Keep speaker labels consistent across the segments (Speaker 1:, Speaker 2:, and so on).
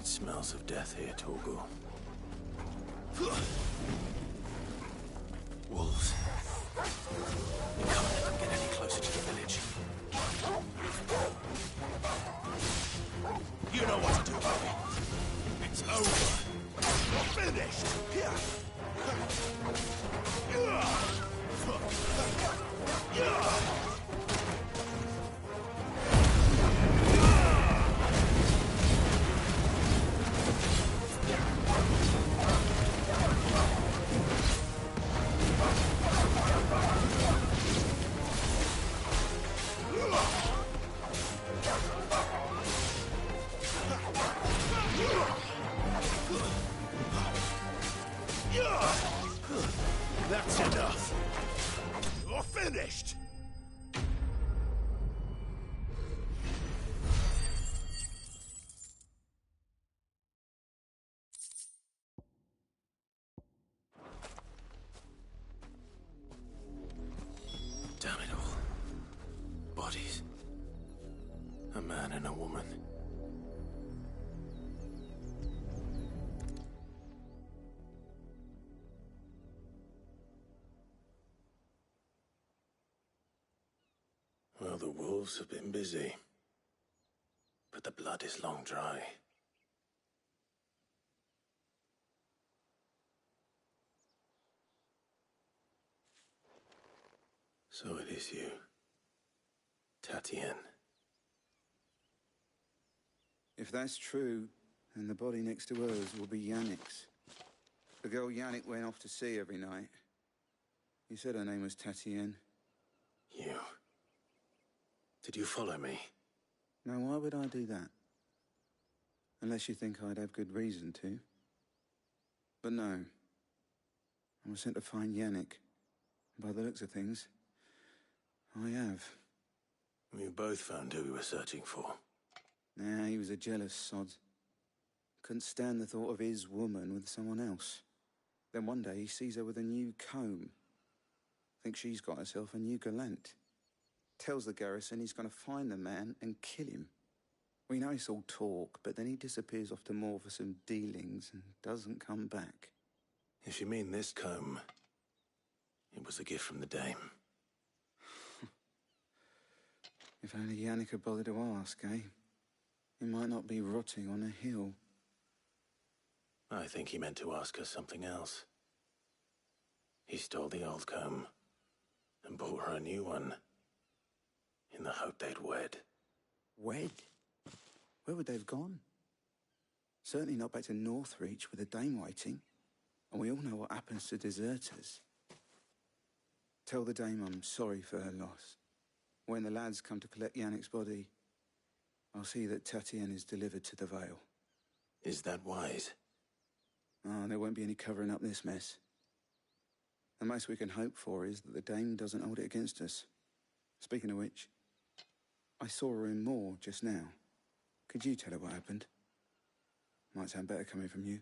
Speaker 1: It smells of death here, Torgal. Wolves. The Covenant can get any closer to the village. You know what to do, Bobby. It's over. You're finished. Here. That's enough. You're finished. Damn it all. Bodies. A man and a woman. Well, the wolves have been busy, but the blood is long dry. So it is you, Tatienne.
Speaker 2: If that's true, then the body next to hers will be Yannick's. The girl Yannick went off to see every night. You said her name was Tatienne.
Speaker 1: You. Did you follow me?
Speaker 2: Now, why would I do that? Unless you think I'd have good reason to. But no. I was sent to find Yannick. By the looks of things, I have.
Speaker 1: We both found who we were searching for.
Speaker 2: Nah, he was a jealous sod. Couldn't stand the thought of his woman with someone else. Then one day he sees her with a new comb. Thinks she's got herself a new gallant. Tells the garrison he's going to find the man and kill him. We know it's all talk, but then he disappears off to Moor for some dealings and doesn't come back.
Speaker 1: If you mean this comb, it was a gift from the dame.
Speaker 2: If only Yannick had bothered to ask, eh? He might not be rotting on a hill.
Speaker 1: I think he meant to ask her something else. He stole the old comb and bought her a new one. In the hope they'd wed.
Speaker 2: Wed? Where would they have gone? Certainly not back to Northreach with a dame waiting. And we all know what happens to deserters. Tell the dame I'm sorry for her loss. When the lads come to collect Yannick's body, I'll see that Tatienne is delivered to the Vale.
Speaker 1: Is that wise?
Speaker 2: Oh, there won't be any covering up this mess. The most we can hope for is that the dame doesn't hold it against us. Speaking of which, I saw her in Moor just now. Could you tell her what happened? Might sound better coming from you.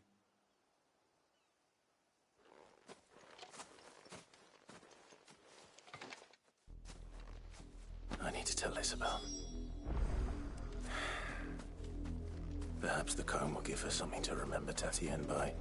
Speaker 1: I need to tell Isabel. Perhaps the comb will give her something to remember Tatienne by.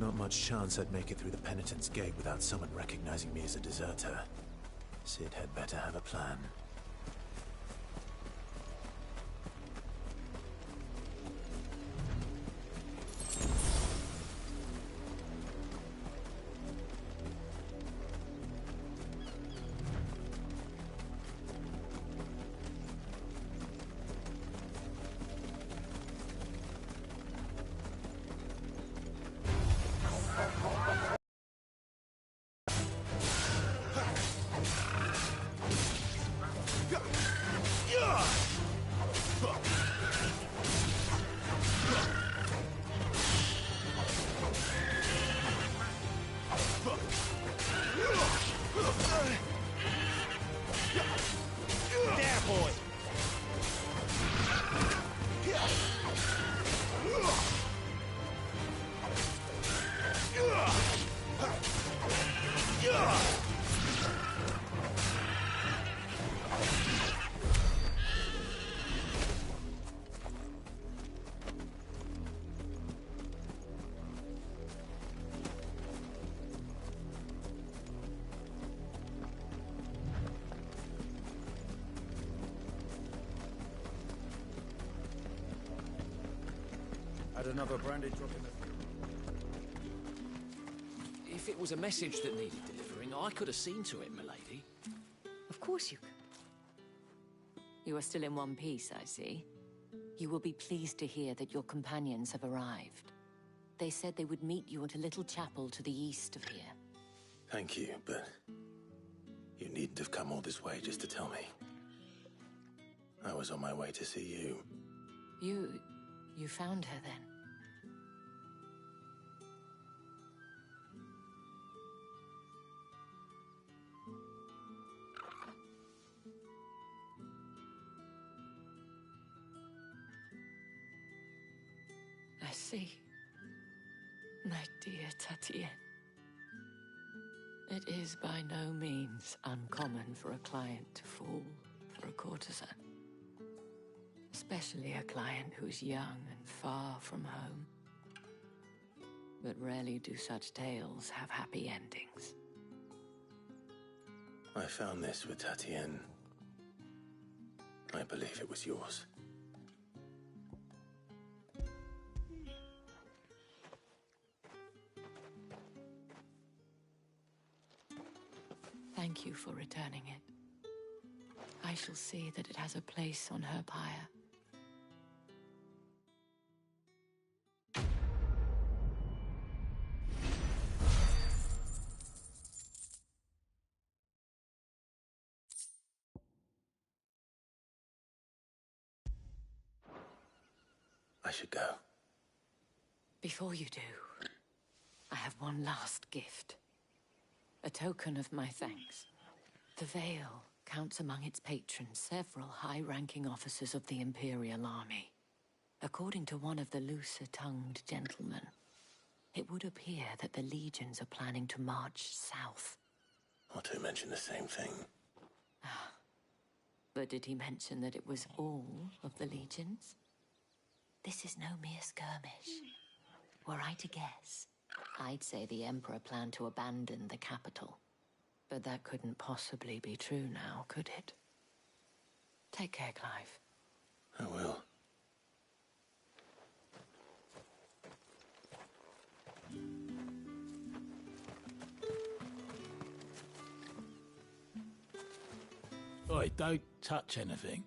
Speaker 1: Not much chance I'd make it through the Penitent's Gate without someone recognizing me as a deserter. Sid had better have a plan.
Speaker 2: another brandy drop in the...
Speaker 3: If it was a message that needed delivering, I could have seen to it, milady.
Speaker 4: Of course you could. You are still in one piece, I see. You will be pleased to hear that your companions have arrived. They said they would meet you at a little chapel to the east of here.
Speaker 1: Thank you, but you needn't have come all this way just to tell me. I was on my way to see you.
Speaker 4: You found her then? I see. My dear Tatienne. It is by no means uncommon for a client to fall for a courtesan. Especially a client who's young and far from home. But rarely do such tales have happy endings.
Speaker 1: I found this with Tatienne. I believe it was yours.
Speaker 4: Thank you for returning it. I shall see that it has a place on her pyre.
Speaker 1: I should go.
Speaker 4: Before you do, I have one last gift. A token of my thanks. The Vale counts among its patrons several high-ranking officers of the Imperial Army. According to one of the looser-tongued gentlemen, it would appear that the legions are planning to march south.
Speaker 1: Or to mention the same thing.
Speaker 4: But did he mention that it was all of the legions? This is no mere skirmish. Were I to guess, I'd say the Emperor planned to abandon the capital. But that couldn't possibly be true now, could it? Take care, Clive.
Speaker 1: I will.
Speaker 5: Oi, don't touch anything.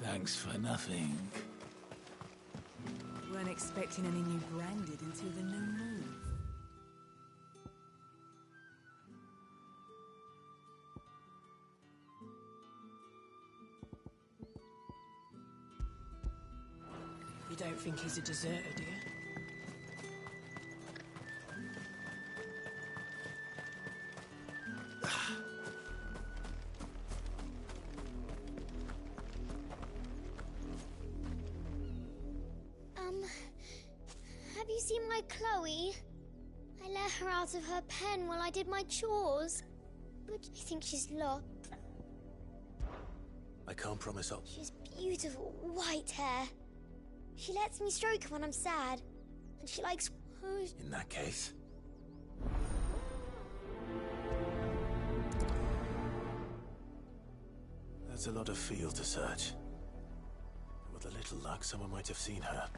Speaker 5: Thanks for nothing.
Speaker 6: Weren't expecting any new branded until the new moon. You don't think he's a deserter, do you?
Speaker 7: Have you seen my Chloe? I let her out of her pen while I did my chores. But I think she's lost.
Speaker 1: I can't promise I'll...
Speaker 7: She has beautiful white hair. She lets me stroke her when I'm sad. And she likes...
Speaker 1: In that case... That's a lot of field to search. With a little luck, someone might have seen her.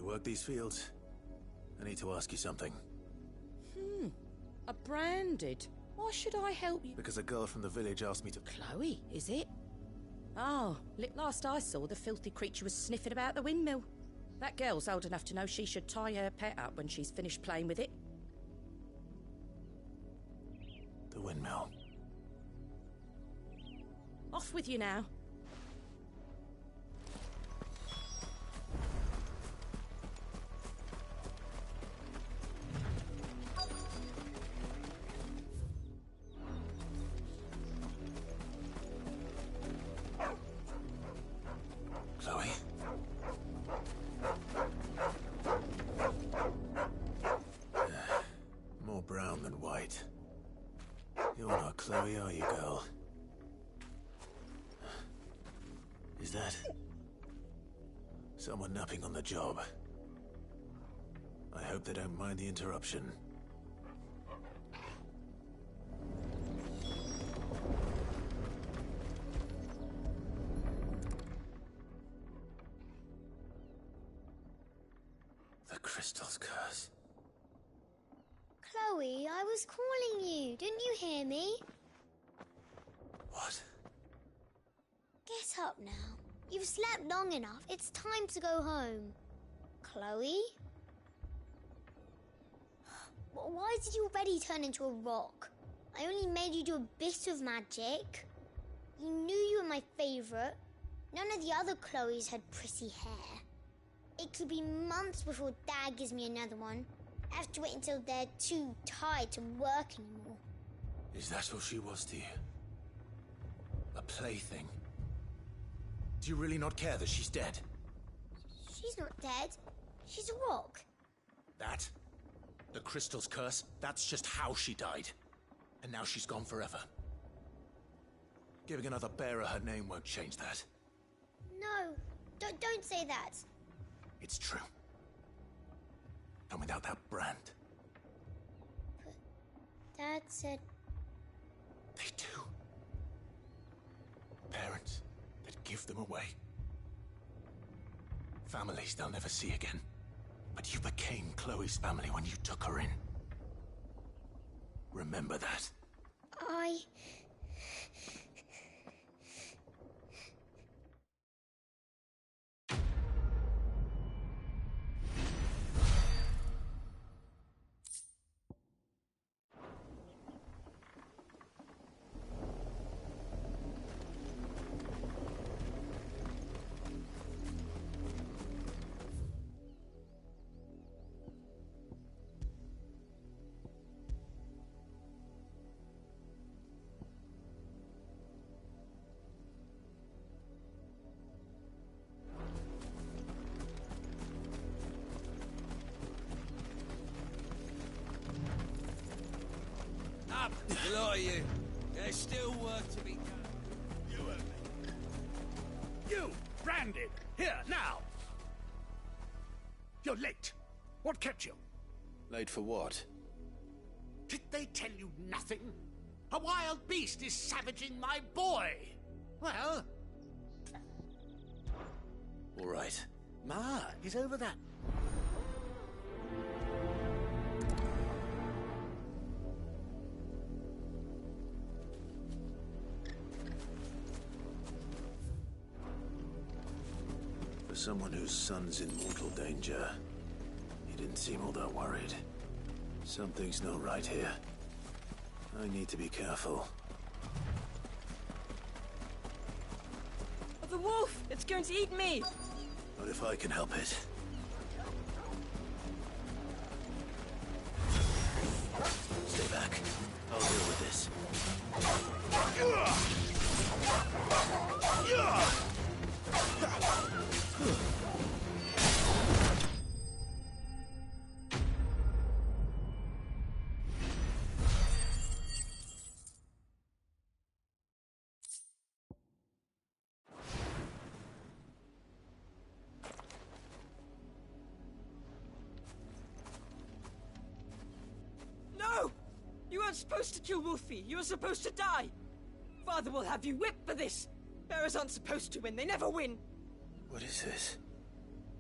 Speaker 1: Work these fields? I need to ask you something.
Speaker 8: A branded? Why should I help you?
Speaker 1: Because a girl from the village asked me to...
Speaker 8: Chloe, is it? Oh, last I saw, the filthy creature was sniffing about the windmill. That girl's old enough to know she should tie her pet up when she's finished playing with it.
Speaker 1: The windmill.
Speaker 8: Off with you now.
Speaker 1: Chloe? More brown than white. You're not Chloe, are you, girl? Is that someone napping on the job? I hope they don't mind the interruption. The crystal's curse.
Speaker 7: Chloe, I was calling you. Didn't you hear me?
Speaker 1: What?
Speaker 7: Get up now. You've slept long enough. It's time to go home. Chloe? Why did you already turn into a rock? I only made you do a bit of magic. You knew you were my favourite. None of the other Chloes had pretty hair. It could be months before Dad gives me another one. I have to wait until they're too tired to work anymore.
Speaker 1: Is that all she was to you? A plaything? Do you really not care that she's dead?
Speaker 7: She's not dead. She's a rock.
Speaker 1: That? The crystal's curse? That's just how she died. And now she's gone forever. Giving another bearer her name won't change that.
Speaker 7: No, don't say that.
Speaker 1: It's true. And without that brand,
Speaker 7: But Dad said...
Speaker 1: they do. Parents that give them away. Families they'll never see again. But you became Chloe's family when you took her in. Remember that.
Speaker 9: Up, a lot of you. There's still work to be done.
Speaker 5: You and me. You, branded, here, now. You're late. What kept you?
Speaker 1: Late for what?
Speaker 5: Did they tell you nothing? A wild beast is savaging my boy. Well...
Speaker 1: All right.
Speaker 5: Ma is over that.
Speaker 1: For someone whose son's in mortal danger, he didn't seem all that worried. Something's not right here. I need to be careful.
Speaker 10: The wolf! It's going to eat me!
Speaker 1: Not if I can help it. Stay back. I'll deal with this.
Speaker 10: No! You weren't supposed to kill Wolfie. You were supposed to die. Father will have you whipped for this. Bearers aren't supposed to win. They never win.
Speaker 1: What is this?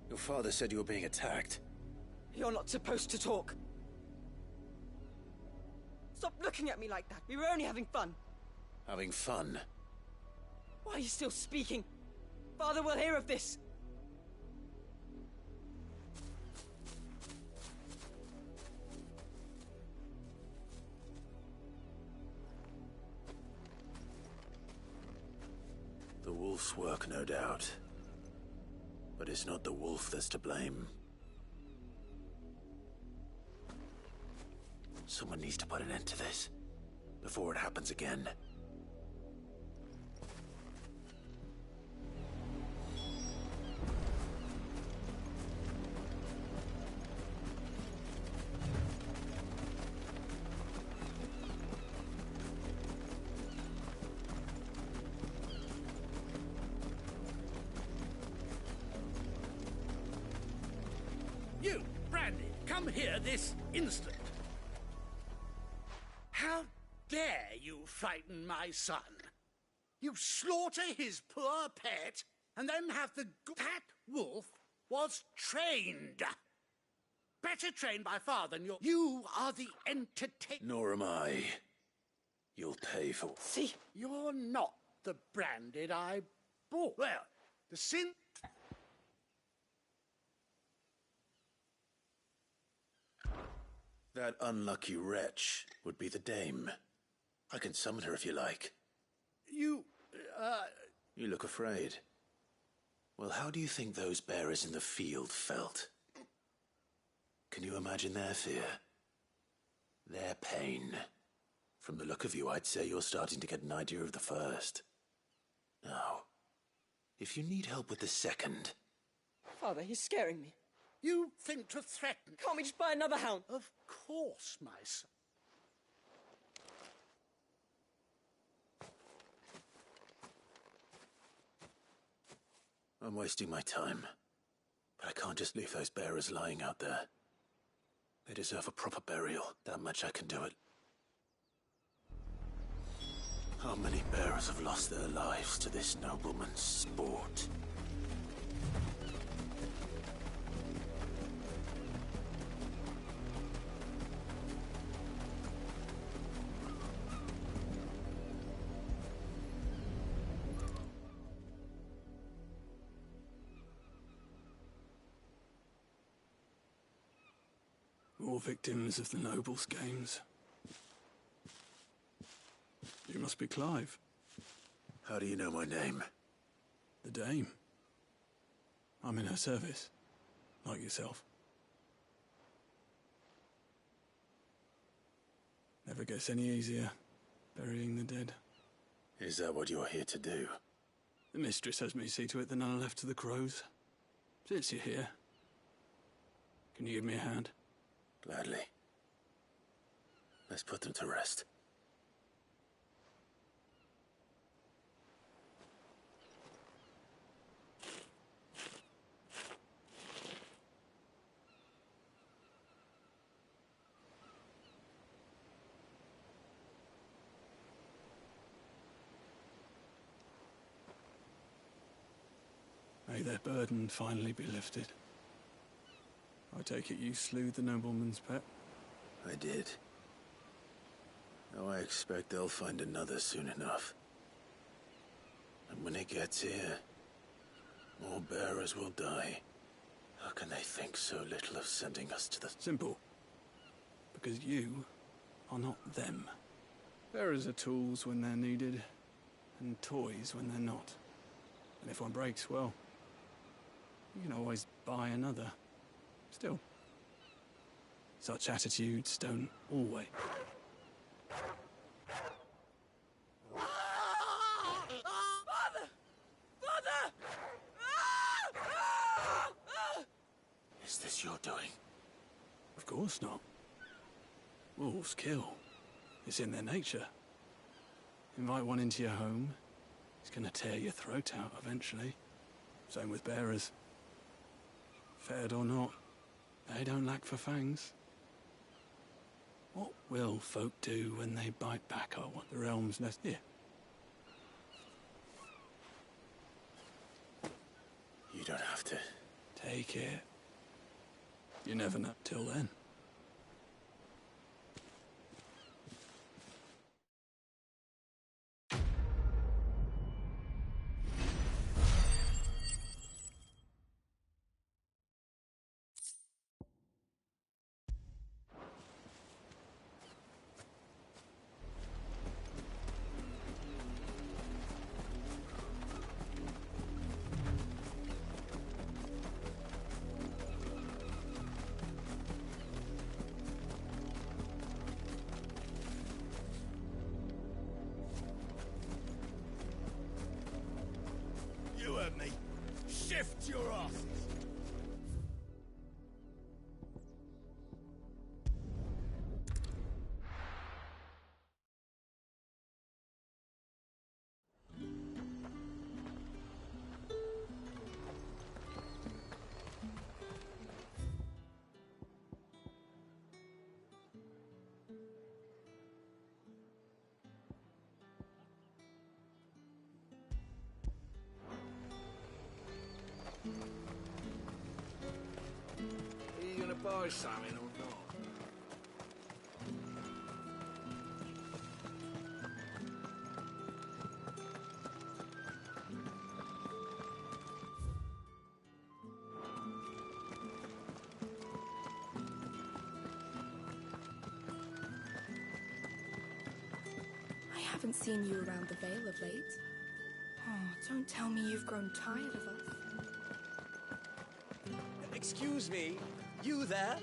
Speaker 1: Your father said you were being attacked.
Speaker 10: You're not supposed to talk. Stop looking at me like that. We were only having fun.
Speaker 1: Having fun?
Speaker 10: Why are you still speaking? Father will hear of this.
Speaker 1: wolf's work, no doubt. But it's not the wolf that's to blame. Someone needs to put an end to this before it happens again.
Speaker 5: You, Brandy, come here this instant. How dare you frighten my son? You slaughter his poor pet, and then have the... That wolf was trained. Better trained by far than your... You are the entertainer.
Speaker 1: Nor am I. You'll pay for...
Speaker 5: See, you're not the Branded I bought. Well, the sin...
Speaker 1: That unlucky wretch would be the dame. I can summon her if you like.
Speaker 5: You
Speaker 1: look afraid. Well, how do you think those bearers in the field felt? Can you imagine their fear? Their pain? From the look of you, I'd say you're starting to get an idea of the first. Now, if you need help with the second...
Speaker 10: Father, he's scaring me.
Speaker 5: You think to threaten...
Speaker 10: Can't we just buy another hound?
Speaker 5: Of course, my son.
Speaker 1: I'm wasting my time. But I can't just leave those bearers lying out there. They deserve a proper burial. That much I can do it. How many bearers have lost their lives to this nobleman's sport?
Speaker 11: All victims of the nobles' games. You must be Clive.
Speaker 1: How do you know my name?
Speaker 11: The Dame. I'm in her service, like yourself. Never gets any easier, burying the dead.
Speaker 1: Is that what you're here to do?
Speaker 11: The mistress has me see to it that none are left to the crows. Since you're here, can you give me a hand?
Speaker 1: Gladly. Let's put them to rest.
Speaker 11: May their burden finally be lifted. I take it you slew the nobleman's pet?
Speaker 1: I did. Now I expect they'll find another soon enough. And when it gets here, more bearers will die. How can they think so little of sending us to the...
Speaker 11: Simple. Because you are not them. Bearers are tools when they're needed, and toys when they're not. And if one breaks, well, you can always buy another. Still, such attitudes don't always...
Speaker 10: Father! Father!
Speaker 1: Is this your doing?
Speaker 11: Of course not. Wolves kill. It's in their nature. Invite one into your home, he's gonna tear your throat out eventually. Same with bearers. Fed or not, they don't lack for fangs. What will folk do when they bite back at what the realm's nest? Here.
Speaker 1: You don't have to.
Speaker 11: Take it. You never know till then.
Speaker 9: costs. Are you gonna buy something or not?
Speaker 6: I haven't seen you around the Vale of late. Oh, don't tell me you've grown tired of us.
Speaker 12: Excuse me, you there?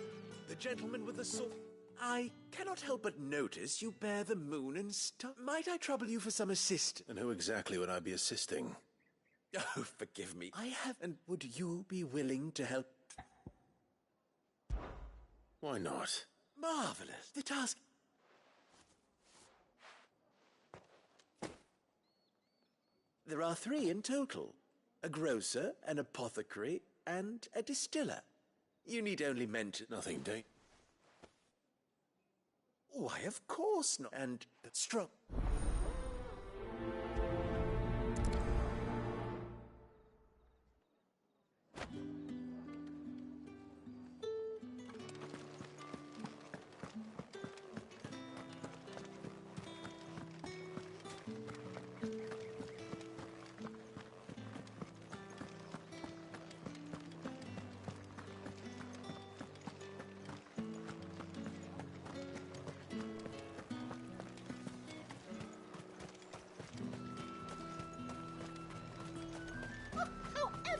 Speaker 12: The gentleman with the sword? I cannot help but notice you bear the moon and star. Might I trouble you for some assistance?
Speaker 1: And who exactly would I be assisting?
Speaker 12: Oh, forgive me. I have... And would you be willing to help?
Speaker 1: Why not?
Speaker 12: Marvelous. The task... There are 3 in total. A grocer, an apothecary, and a distiller. You need only mention...
Speaker 1: Nothing, Dane.
Speaker 12: Why, of course not. And strong.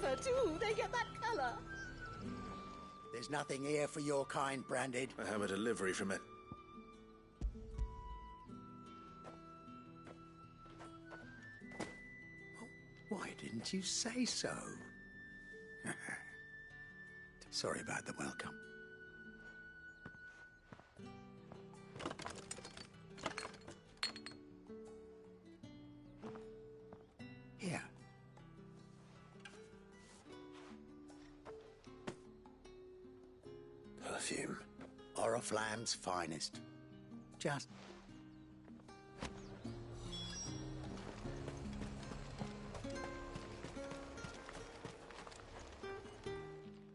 Speaker 10: However do they get that colour?
Speaker 5: There's nothing here for your kind, Branded.
Speaker 1: I have a delivery from it.
Speaker 5: Why didn't you say so? Sorry about the welcome. Here.
Speaker 1: Perfume.
Speaker 5: Oriflamme's finest. Just...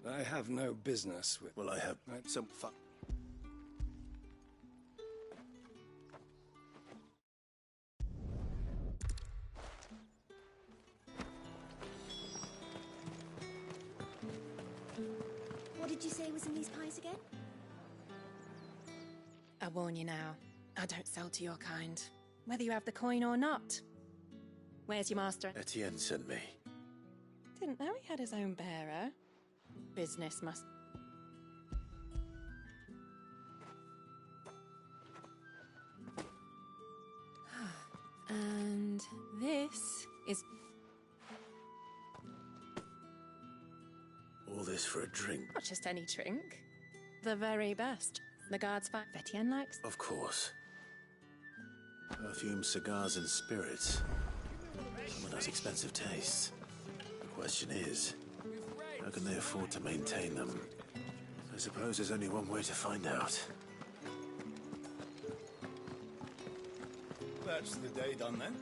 Speaker 13: I have no business with...
Speaker 1: Well, I have
Speaker 13: some fun.
Speaker 6: What did you say was in these pies again?
Speaker 14: I warn you now, I don't sell to your kind, whether you have the coin or not. Where's your master?
Speaker 1: Etienne sent me.
Speaker 14: Didn't know he had his own bearer. Business must... And this is...
Speaker 1: All this for a drink?
Speaker 14: Not just any drink. The very best. The guards find Etienne likes.
Speaker 1: Of course. Perfume, cigars, and spirits. Someone has expensive tastes. The question is, how can they afford to maintain them? I suppose there's only one way to find out.
Speaker 15: That's the day done then.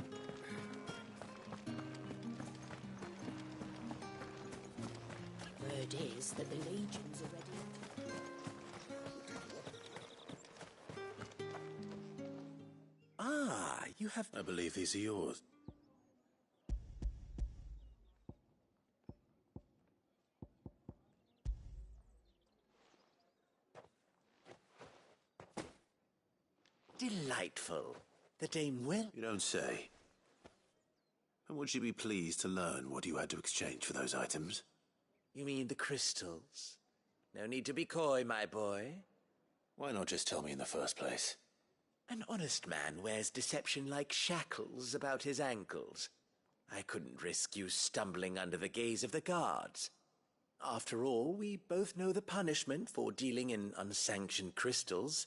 Speaker 16: Word is that the legions are ready.
Speaker 12: Ah, you have...
Speaker 1: I believe these are yours.
Speaker 12: Delightful. The Dame will...
Speaker 1: You don't say. And would she be pleased to learn what you had to exchange for those items?
Speaker 12: You mean the crystals? No need to be coy, my boy.
Speaker 1: Why not just tell me in the first place?
Speaker 12: An honest man wears deception like shackles about his ankles. I couldn't risk you stumbling under the gaze of the guards. After all, we both know the punishment for dealing in unsanctioned crystals,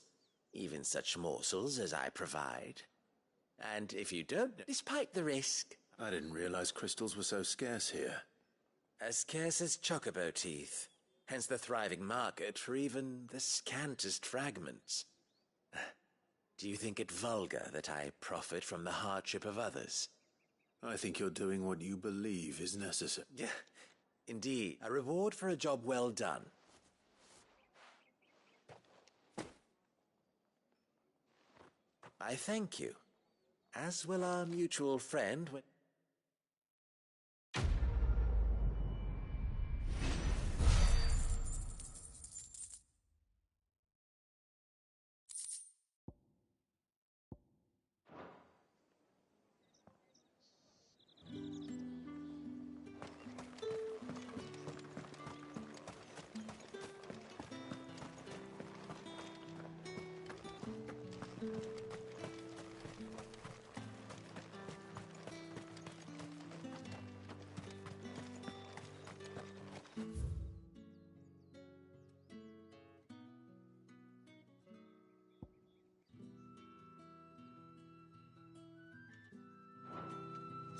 Speaker 12: even such morsels as I provide. And if you don't, despite the risk...
Speaker 1: I didn't realize crystals were so scarce here.
Speaker 12: As scarce as chocobo teeth, hence the thriving market for even the scantest fragments. Do you think it vulgar that I profit from the hardship of others?
Speaker 1: I think you're doing what you believe is necessary.
Speaker 12: Yeah, indeed, a reward for a job well done. I thank you, as will our mutual friend when...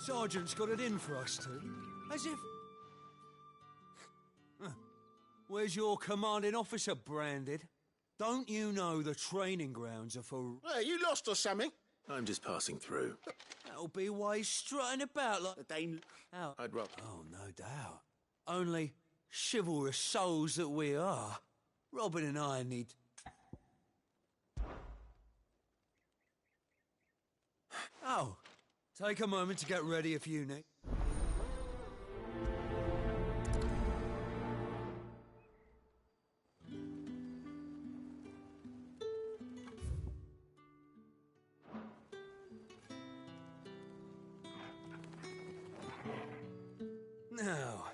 Speaker 9: Sergeant's got it in for us two. As if... Where's your commanding officer branded? Don't you know the training grounds are for...
Speaker 5: Hey, you lost or something?
Speaker 1: I'm just passing through.
Speaker 9: That'll be why he's strutting about like...
Speaker 5: Out.
Speaker 1: I'd rather...
Speaker 9: Oh, no doubt. Only chivalrous souls that we are. Robin and I need... Oh, take a moment to get ready if you need. Now,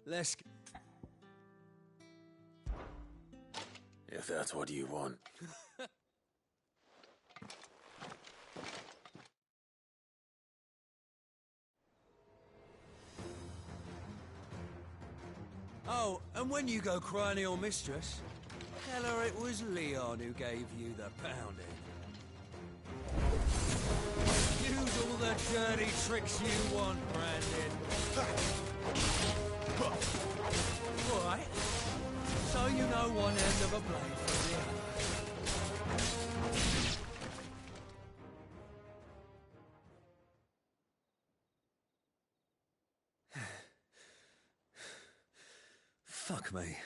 Speaker 9: let's...
Speaker 1: If that's what you want.
Speaker 9: Oh, and when you go crying to your mistress, tell her it was Leon who gave you the pounding. Use all the dirty tricks you want, Brandon. Right. So you know one end of a blade from the other. Fuck me.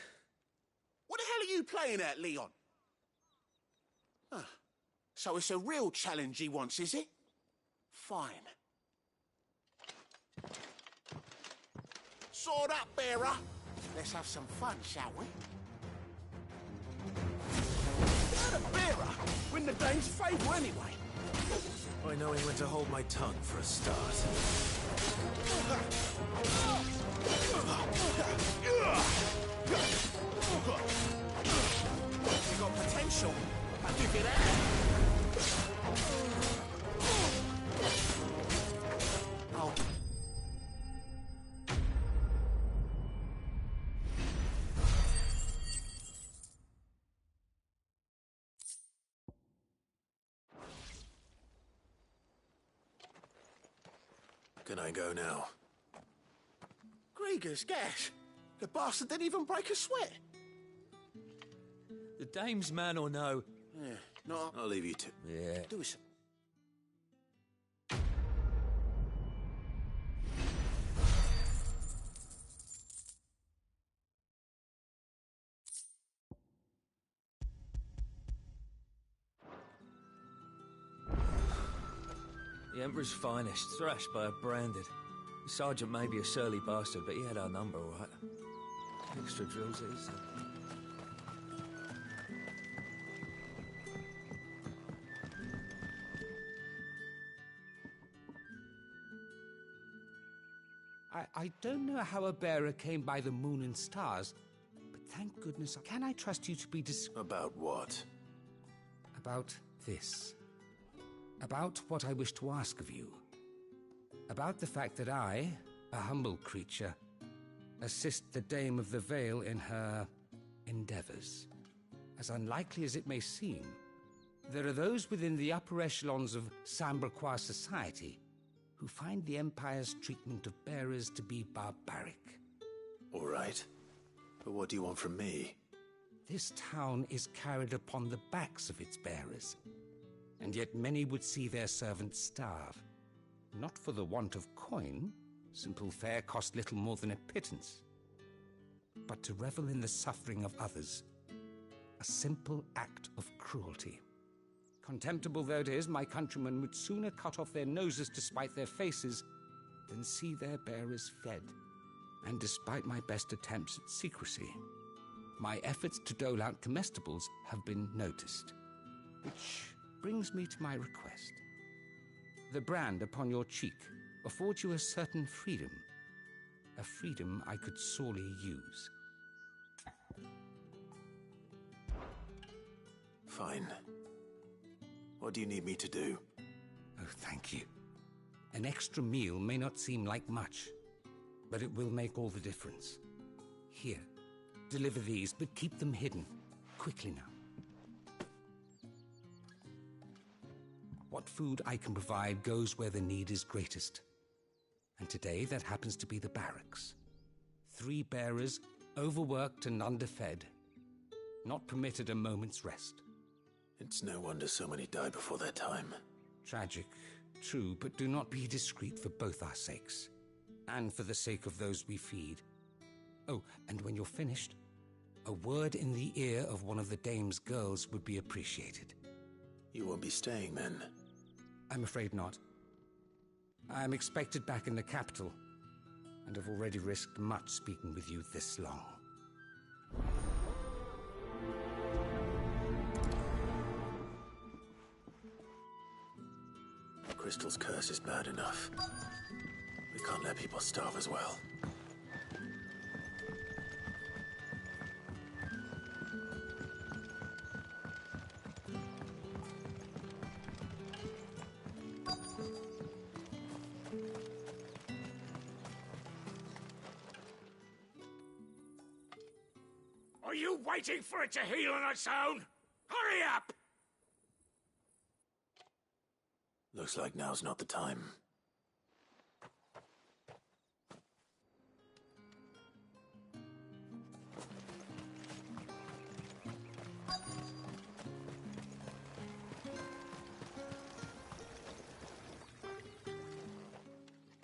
Speaker 5: What the hell are you playing at, Leon? So it's a real challenge he wants, is it? Fine. Sword up, bearer. Let's have some fun, shall we? You're the bearer. Win the Dane's favour anyway.
Speaker 1: By knowing when to hold my tongue for a start.
Speaker 5: You got potential. I'll give you that. Oh.
Speaker 1: Can I go now?
Speaker 5: Grieger's gas. The bastard didn't even break a sweat.
Speaker 9: The dame's man or no?
Speaker 5: Yeah, no.
Speaker 1: I'll leave you to...
Speaker 9: Yeah.
Speaker 5: Do some.
Speaker 9: The Emperor's finest, thrashed by a branded. The sergeant may be a surly bastard, but he had our number, all right. Extra drills it is.
Speaker 15: I don't know how a bearer came by the moon and stars, but thank goodness, can I trust you to be
Speaker 1: About what?
Speaker 15: About this. About what I wish to ask of you. About the fact that I, a humble creature, assist the Dame of the Vale in her endeavors. As unlikely as it may seem, there are those within the upper echelons of Sambraquois society who find the Empire's treatment of bearers to be barbaric.
Speaker 1: All right. But what do you want from me?
Speaker 15: This town is carried upon the backs of its bearers, and yet many would see their servants starve. Not for the want of coin, simple fare cost little more than a pittance, but to revel in the suffering of others, a simple act of cruelty. Contemptible though it is, my countrymen would sooner cut off their noses to spite their faces than see their bearers fed. And despite my best attempts at secrecy, my efforts to dole out comestibles have been noticed. Which brings me to my request. The brand upon your cheek affords you a certain freedom. A freedom I could sorely use.
Speaker 1: Fine. What do you need me to do?
Speaker 15: Oh, thank you. An extra meal may not seem like much, but it will make all the difference. Here, deliver these, but keep them hidden. Quickly now. What food I can provide goes where the need is greatest. And today that happens to be the barracks. 3 bearers, overworked and underfed, not permitted a moment's rest.
Speaker 1: It's no wonder so many die before their time.
Speaker 15: Tragic, true, but do not be discreet for both our sakes, and for the sake of those we feed. Oh, and when you're finished, a word in the ear of one of the dame's girls would be appreciated.
Speaker 1: You won't be staying then?
Speaker 15: I'm afraid not. I am expected back in the capital, and have already risked much speaking with you this long.
Speaker 1: Crystal's curse is bad enough. We can't let people starve as well.
Speaker 5: Are you waiting for it to heal on its own? Hurry up!
Speaker 1: Looks like now's not the time.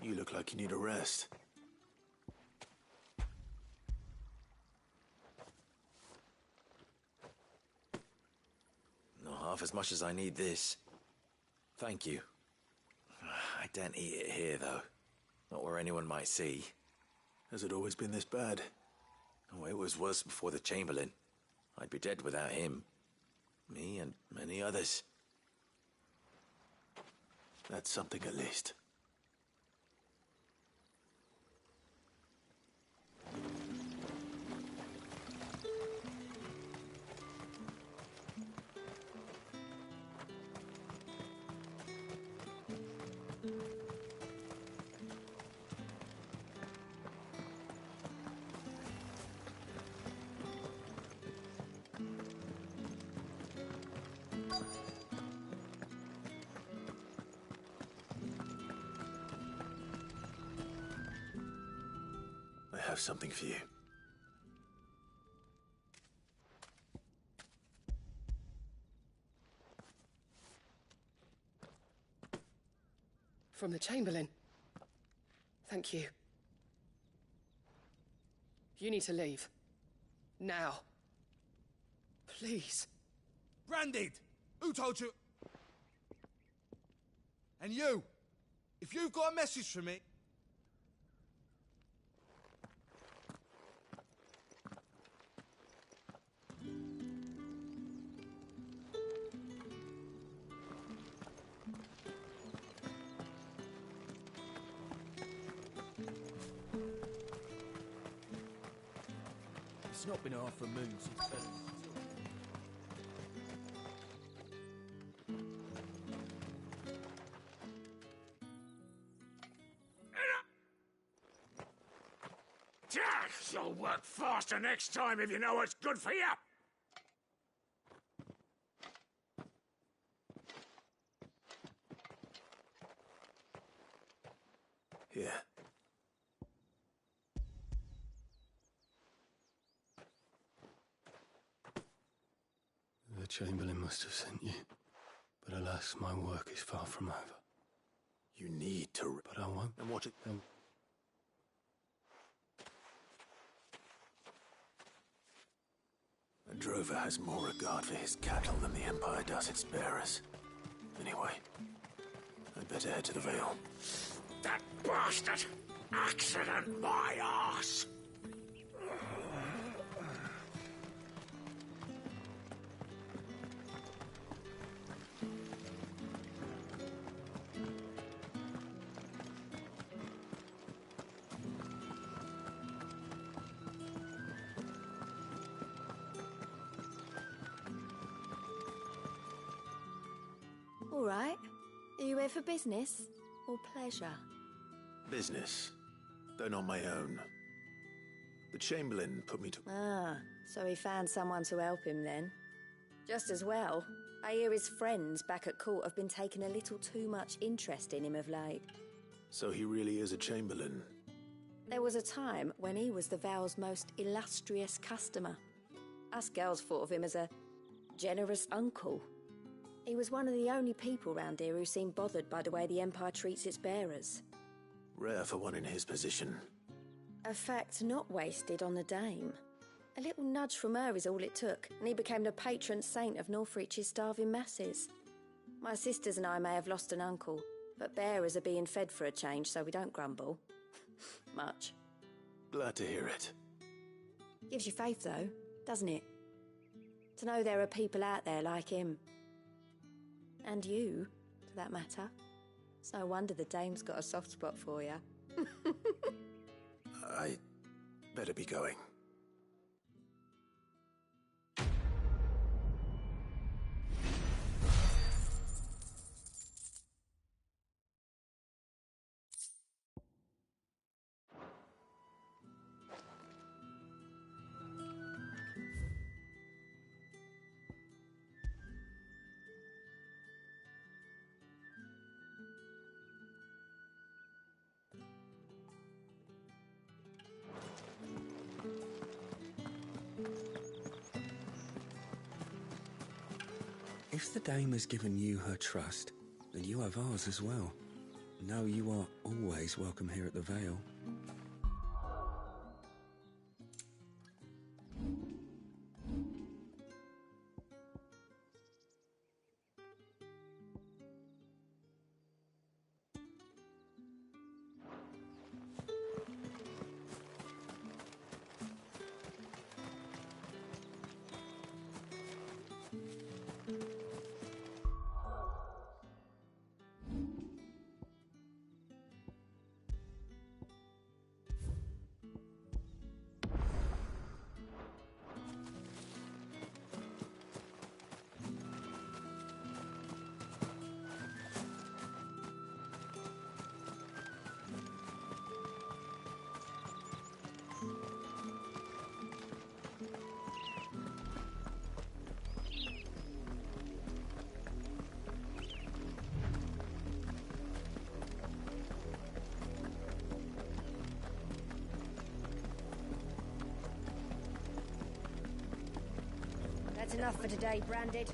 Speaker 1: You look like you need a rest.
Speaker 12: Not half as much as I need this. Thank you. I daren't eat it here, though. Not where anyone might see.
Speaker 1: Has it always been this bad?
Speaker 12: Oh, it was worse before the Chamberlain. I'd be dead without him. Me and many others.
Speaker 1: That's something at least. I have something for you.
Speaker 10: From the Chamberlain. Thank you. You need to leave. Now. Please.
Speaker 17: Branded! Who told you? And you! If you've got a message for me...
Speaker 3: It's not been half a moon since then.
Speaker 5: faster next time if you know what's good for you.
Speaker 1: Here.
Speaker 11: The Chamberlain must have sent you. But alas, my work is far from over.
Speaker 1: You need to...
Speaker 11: But I won't.
Speaker 1: And what it... A drover has more regard for his cattle than the Empire does its bearers. Anyway, I'd better head to the Vale.
Speaker 5: That bastard! Accident my arse!
Speaker 18: All right. Are you here for business or pleasure?
Speaker 1: Business, though not my own. The Chamberlain put me to...
Speaker 18: Ah, so he found someone to help him then. Just as well. I hear his friends back at court have been taking a little too much interest in him of late.
Speaker 1: So he really is a Chamberlain?
Speaker 18: There was a time when he was the Vale's most illustrious customer. Us girls thought of him as a generous uncle. He was one of the only people round here who seemed bothered by the way the Empire treats its bearers.
Speaker 1: Rare for one in his position.
Speaker 18: A fact not wasted on the dame. A little nudge from her is all it took, and he became the patron saint of Northreach's starving masses. My sisters and I may have lost an uncle, but bearers are being fed for a change, so we don't grumble. Much.
Speaker 1: Glad to hear it.
Speaker 18: Gives you faith, though, doesn't it? To know there are people out there like him. And you, for that matter. It's no wonder the dame's got a soft spot for you.
Speaker 1: I better be going.
Speaker 15: If the dame has given you her trust, then you have ours as well. Know you are always welcome here at the Vale.
Speaker 18: That's enough for today, Branded.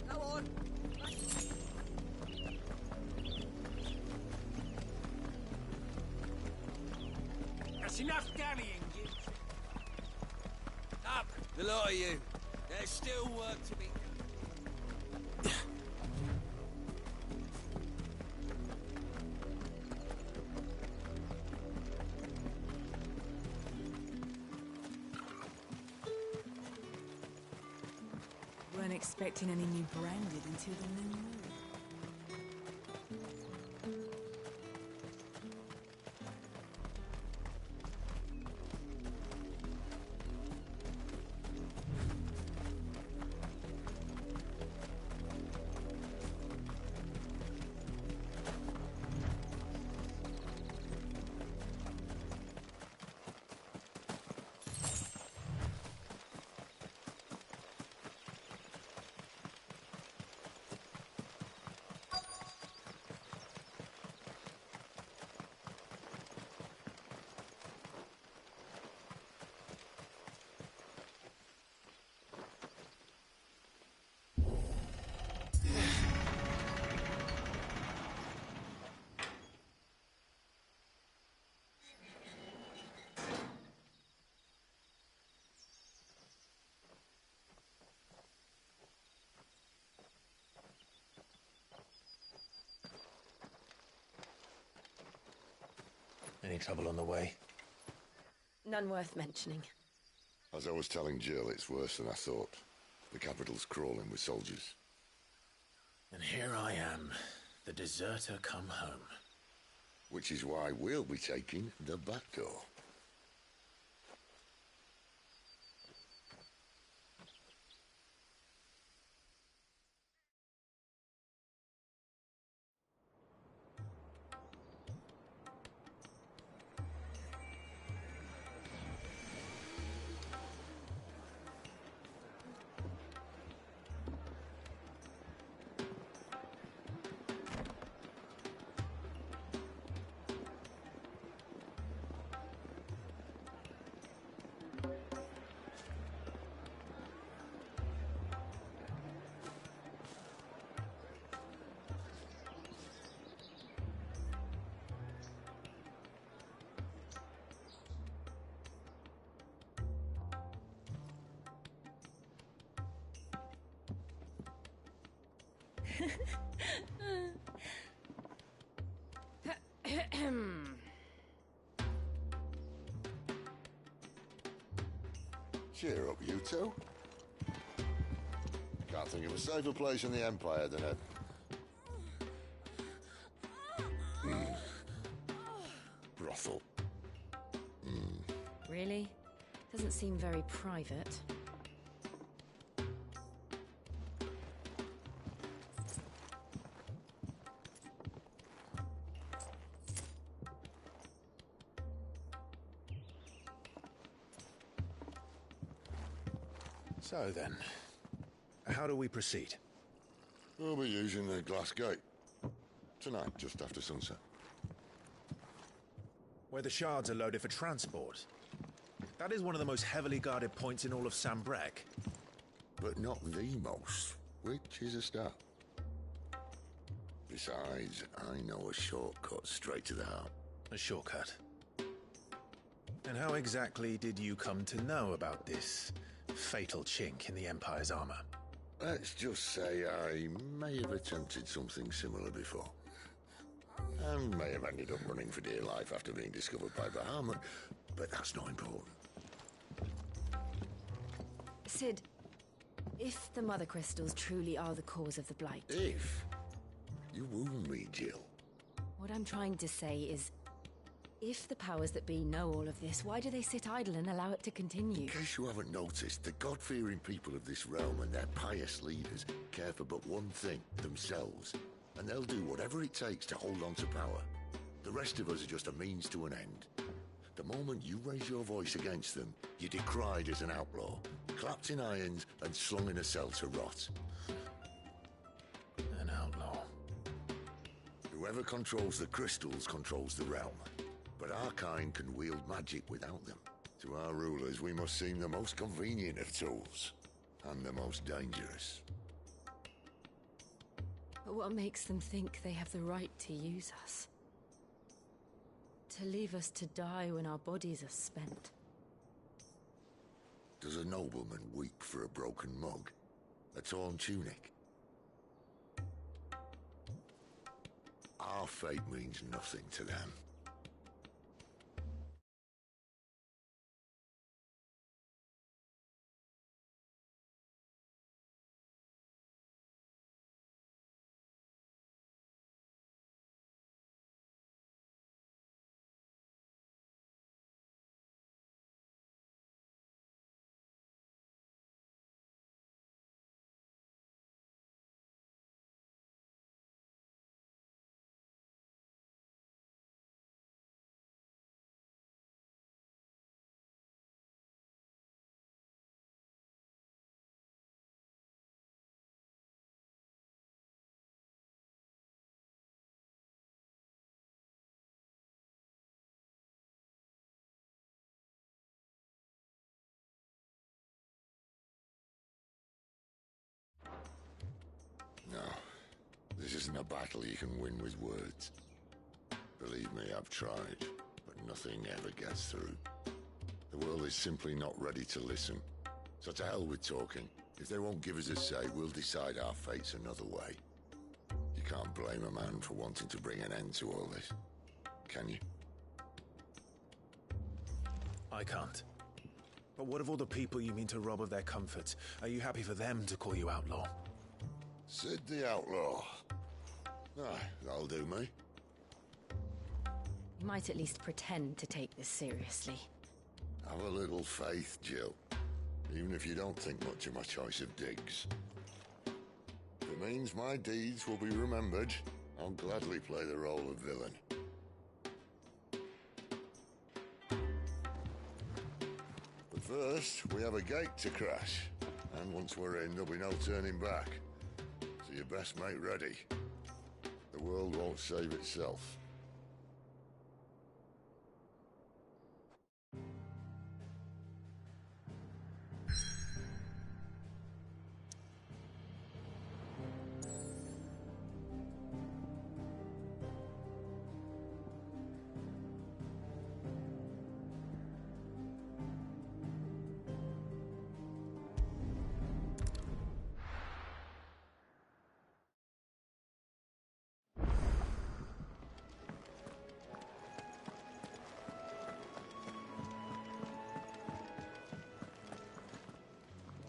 Speaker 10: Go on.
Speaker 5: That's enough dallying, you.
Speaker 17: Up, the lot of you. There's still work to be...
Speaker 10: Weren't expecting any new Branded until the new moon.
Speaker 1: trouble on the way?
Speaker 18: None worth mentioning.
Speaker 19: As I was telling Jill, it's worse than I thought. The capital's crawling with soldiers.
Speaker 1: And here I am, the deserter come home.
Speaker 19: Which is why we'll be taking the back door. Cheer up, you two. Can't think of a safer place in the Empire than it. Brothel.
Speaker 18: Really? Doesn't seem very private.
Speaker 1: So then, how do we proceed?
Speaker 19: We'll be using the glass gate. Tonight, just after sunset.
Speaker 1: Where the shards are loaded for transport. That is one of the most heavily guarded points in all of Sambrek.
Speaker 19: But not the most, which is a start. Besides, I know a shortcut straight to the heart.
Speaker 1: A shortcut? And how exactly did you come to know about this fatal chink in the Empire's armor?
Speaker 19: Let's just say I may have attempted something similar before. And may have ended up running for dear life after being discovered by Bahamut, but that's not important.
Speaker 18: Sid, if the Mother Crystals truly are the cause of the Blight...
Speaker 19: If? You wound me, Jill.
Speaker 18: What I'm trying to say is, if the powers that be know all of this, why do they sit idle and allow it to continue?
Speaker 19: In case you haven't noticed, the God-fearing people of this realm and their pious leaders care for but one thing, themselves. And they'll do whatever it takes to hold on to power. The rest of us are just a means to an end. The moment you raise your voice against them, you're decried as an outlaw, clapped in irons and slung in a cell to rot.
Speaker 1: An outlaw.
Speaker 19: Whoever controls the crystals controls the realm. But our kind can wield magic without them. To our rulers, we must seem the most convenient of tools. And the most dangerous.
Speaker 18: But what makes them think they have the right to use us? To leave us to die when our bodies are spent?
Speaker 19: Does a nobleman weep for a broken mug? A torn tunic? Our fate means nothing to them. No, this isn't a battle you can win with words. Believe me, I've tried, but nothing ever gets through. The world is simply not ready to listen. So to hell with talking. If they won't give us a say, we'll decide our fates another way. You can't blame a man for wanting to bring an end to all this, can you?
Speaker 20: I can't. But what of all the people you mean to rob of their comforts? Are you happy for them to call you outlaw?
Speaker 19: Sid the Outlaw. Aye, that'll do me.
Speaker 18: You might at least pretend to take this seriously.
Speaker 19: Have a little faith, Jill. Even if you don't think much of my choice of digs. If it means my deeds will be remembered, I'll gladly play the role of villain. But first, we have a gate to crash. And once we're in, there'll be no turning back. So you best make ready. The world won't save itself.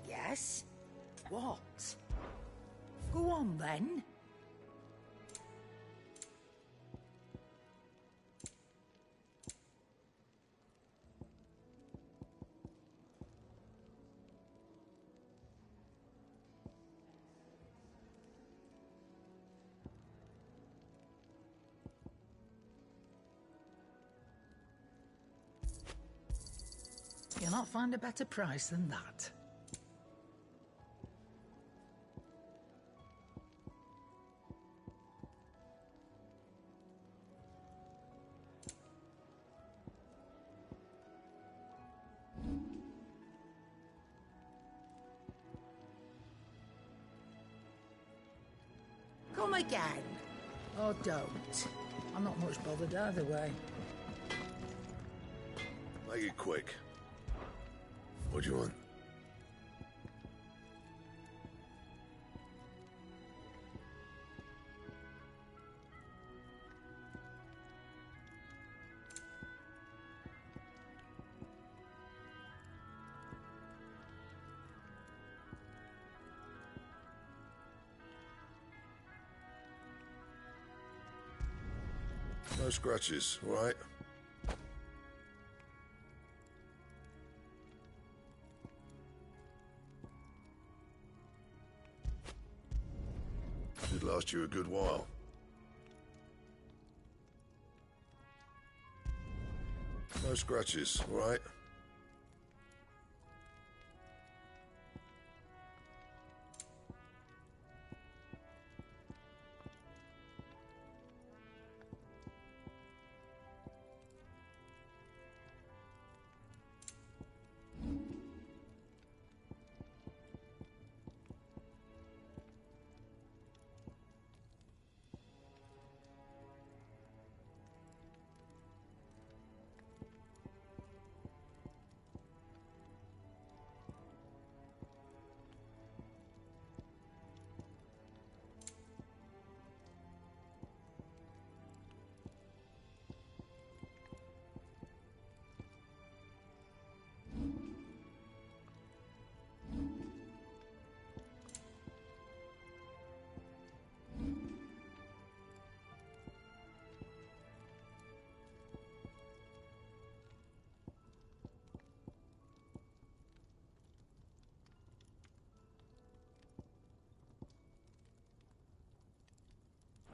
Speaker 16: Yes? What? Go on, then. You'll not find a better price than that. Come again. Or don't. I'm not much bothered either way.
Speaker 19: Make it quick. What do you want? No scratches, right? Should last you a good while. No scratches, right?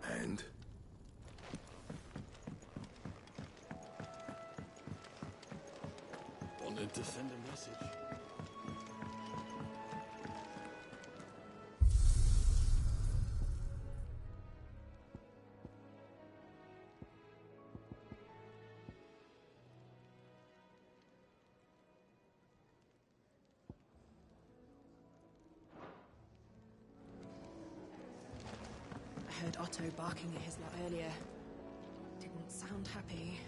Speaker 19: And?
Speaker 11: Wanted to send a message.
Speaker 10: I heard Otto barking at his lot earlier. Didn't sound happy.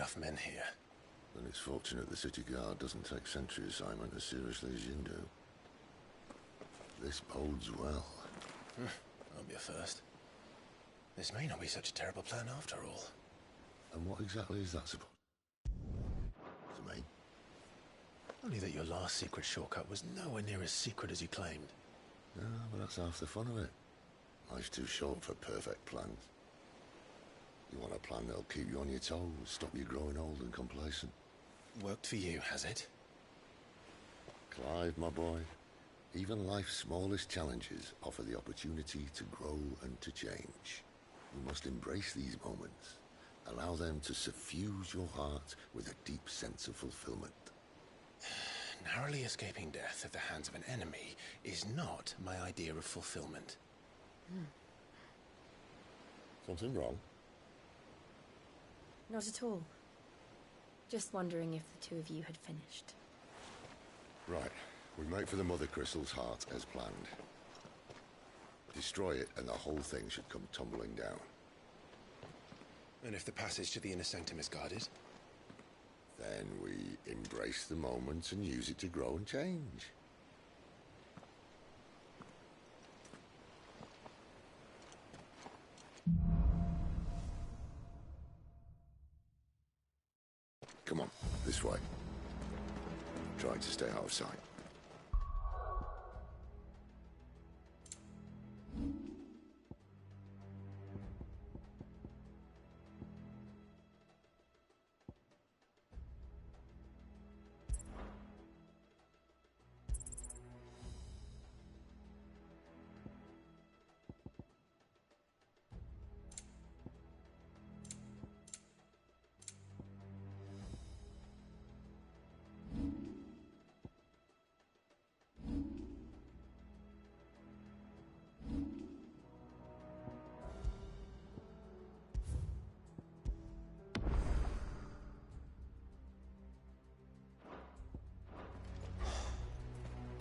Speaker 1: enough men here.
Speaker 19: Then it's fortunate the city guard doesn't take sentry assignment as seriously as you do. This bodes well.
Speaker 1: Won't be a first. This may not be such a terrible plan after all.
Speaker 19: And what exactly is that supposed to mean?
Speaker 1: Only that your last secret shortcut was nowhere near as secret as you claimed.
Speaker 19: Yeah, but that's half the fun of it. Life's too short for perfect plans. You want a plan that'll keep you on your toes, stop you growing old and complacent.
Speaker 1: Worked for you, has it?
Speaker 19: Clive, my boy, even life's smallest challenges offer the opportunity to grow and to change. You must embrace these moments. Allow them to suffuse your heart with a deep sense of fulfillment.
Speaker 1: Narrowly escaping death at the hands of an enemy is not my idea of fulfillment.
Speaker 19: Something wrong?
Speaker 18: Not at all. Just wondering if the two of you had finished.
Speaker 19: Right. We make for the Mother Crystal's heart as planned. Destroy it and the whole thing should come tumbling down.
Speaker 1: And if the passage to the inner sanctum is guarded?
Speaker 19: Then we embrace the moment and use it to grow and change. Come on, this way. Try to stay out of sight.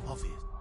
Speaker 1: Obvious.